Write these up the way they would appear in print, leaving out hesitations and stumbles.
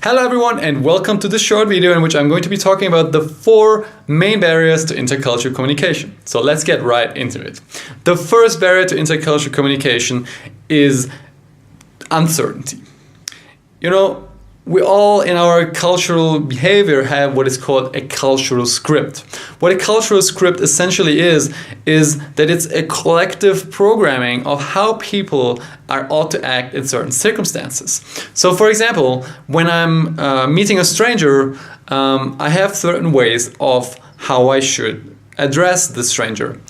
Hello everyone and welcome to this short video in which I'm going to be talking about the 4 main barriers to intercultural communication. So let's get right into it. The first barrier to intercultural communication is uncertainty. We all in our cultural behavior have what is called a cultural script. What a cultural script essentially is that it's a collective programming of how people ought to act in certain circumstances. So for example, when I'm meeting a stranger, I have certain ways of how I should address the stranger.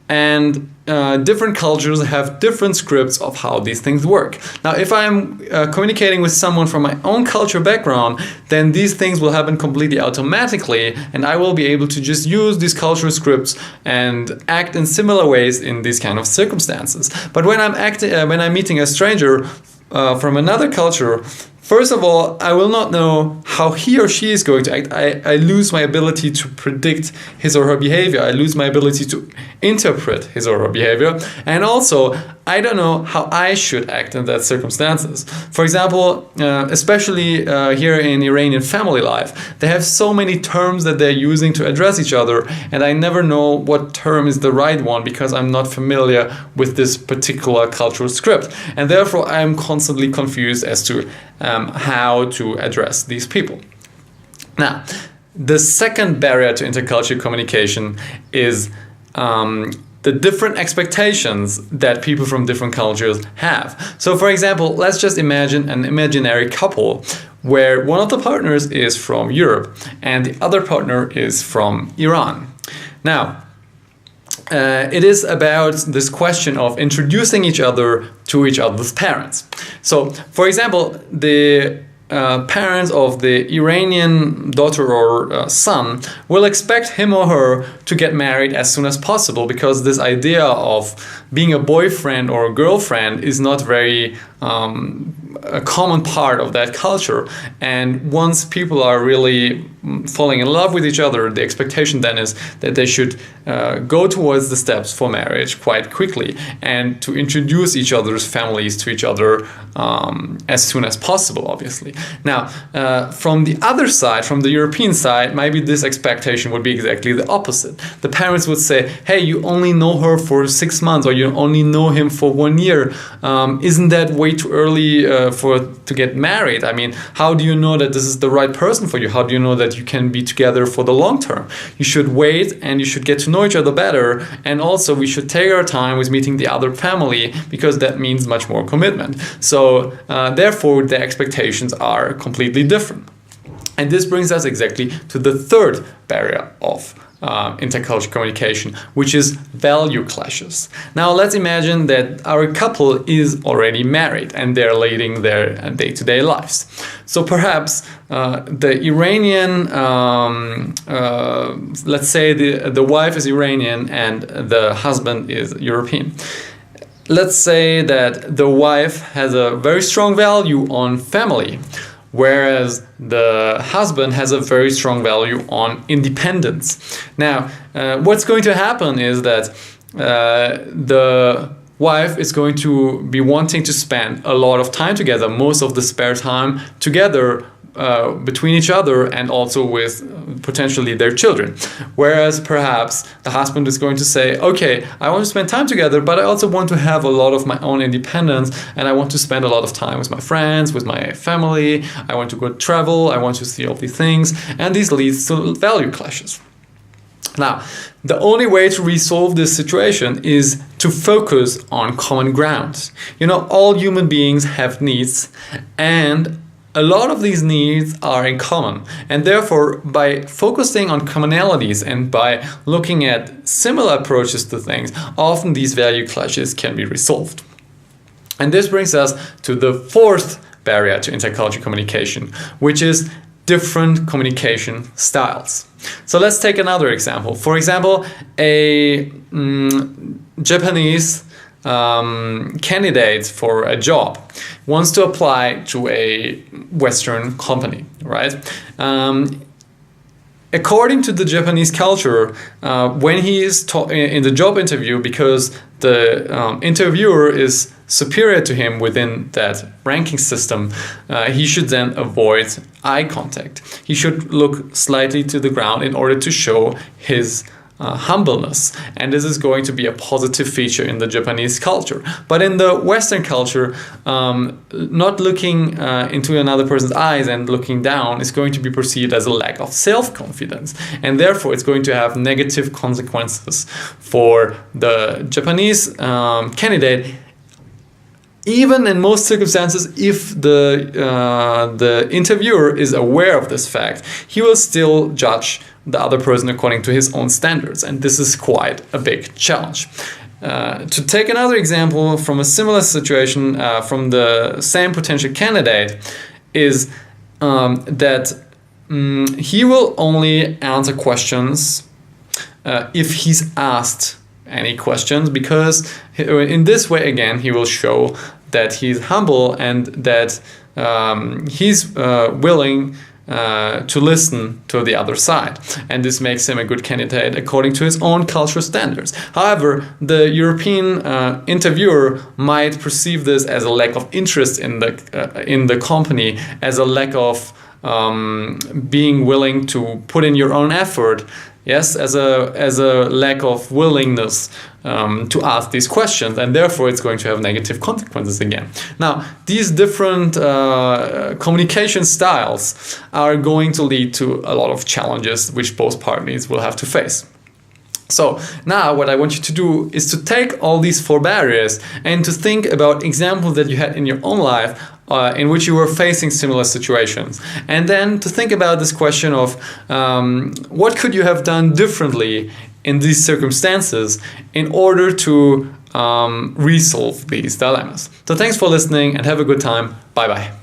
And different cultures have different scripts of how these things work. Now, if I'm communicating with someone from my own culture background, then these things will happen completely automatically, and I will be able to just use these cultural scripts and act in similar ways in these kind of circumstances. But when I'm meeting a stranger from another culture, first of all, I will not know how he or she is going to act. I lose my ability to predict his or her behavior. I lose my ability to interpret his or her behavior. And also, I don't know how I should act in that circumstances. For example, especially here in Iranian family life, they have so many terms that they're using to address each other, and I never know what term is the right one because I'm not familiar with this particular cultural script. And therefore, I'm constantly confused as to how to address these people. Now, the second barrier to intercultural communication is the different expectations that people from different cultures have. So for example, let's just imagine an imaginary couple where one of the partners is from Europe and the other partner is from Iran. Now, it is about this question of introducing each other to each other's parents. So, for example, the parents of the Iranian daughter or son will expect him or her to get married as soon as possible because this idea of being a boyfriend or a girlfriend is not very a common part of that culture. And once people are really falling in love with each other, the expectation then is that they should go towards the steps for marriage quite quickly and to introduce each other's families to each other as soon as possible, obviously. Now, from the other side, from the European side, maybe this expectation would be exactly the opposite. The parents would say, hey, you only know her for 6 months or you only know him for 1 year. Isn't that way too early to get married? I mean, how do you know that this is the right person for you? How do you know that you can be together for the long term? You should wait and you should get to know each other better. And also we should take our time with meeting the other family because that means much more commitment. So therefore the expectations are completely different. And this brings us exactly to the third barrier of intercultural communication, which is value clashes. Now let's imagine that our couple is already married and they're leading their day-to-day lives. So perhaps the Iranian, let's say the wife is Iranian and the husband is European. Let's say that the wife has a very strong value on family, whereas the husband has a very strong value on independence. Now, what's going to happen is that the wife is going to be wanting to spend a lot of time together, most of the spare time together between each other and also with potentially their children. Whereas perhaps the husband is going to say, okay, I want to spend time together, but I also want to have a lot of my own independence and I want to spend a lot of time with my friends, with my family. I want to go travel. I want to see all these things. And this leads to value clashes. Now, the only way to resolve this situation is to focus on common ground. All human beings have needs, and a lot of these needs are in common, and therefore by focusing on commonalities and by looking at similar approaches to things, often these value clashes can be resolved. And this brings us to the fourth barrier to intercultural communication, which is different communication styles. So let's take another example. For example, a Japanese candidate for a job wants to apply to a Western company, right? according to the Japanese culture, when he is in the job interview, because the interviewer is superior to him within that ranking system, he should then avoid eye contact. He should look slightly to the ground in order to show his humbleness, and this is going to be a positive feature in the Japanese culture. But in the Western culture, not looking into another person's eyes and looking down is going to be perceived as a lack of self-confidence, and therefore it's going to have negative consequences for the Japanese candidate. Even in most circumstances, if the interviewer is aware of this fact, he will still judge the other person according to his own standards, and this is quite a big challenge. To take another example from a similar situation from the same potential candidate is that he will only answer questions if he's asked any questions, because in this way again he will show that he's humble and that he's willing to listen to the other side, and this makes him a good candidate according to his own cultural standards. However, the European interviewer might perceive this as a lack of interest in the company, as a lack of being willing to put in your own effort. Yes, as a lack of willingness to ask these questions, and therefore it's going to have negative consequences again. Now, these different communication styles are going to lead to a lot of challenges which both parties will have to face. So now what I want you to do is to take all these 4 barriers and to think about examples that you had in your own life in which you were facing similar situations. And then to think about this question of what could you have done differently in these circumstances in order to resolve these dilemmas. So thanks for listening and have a good time. Bye-bye.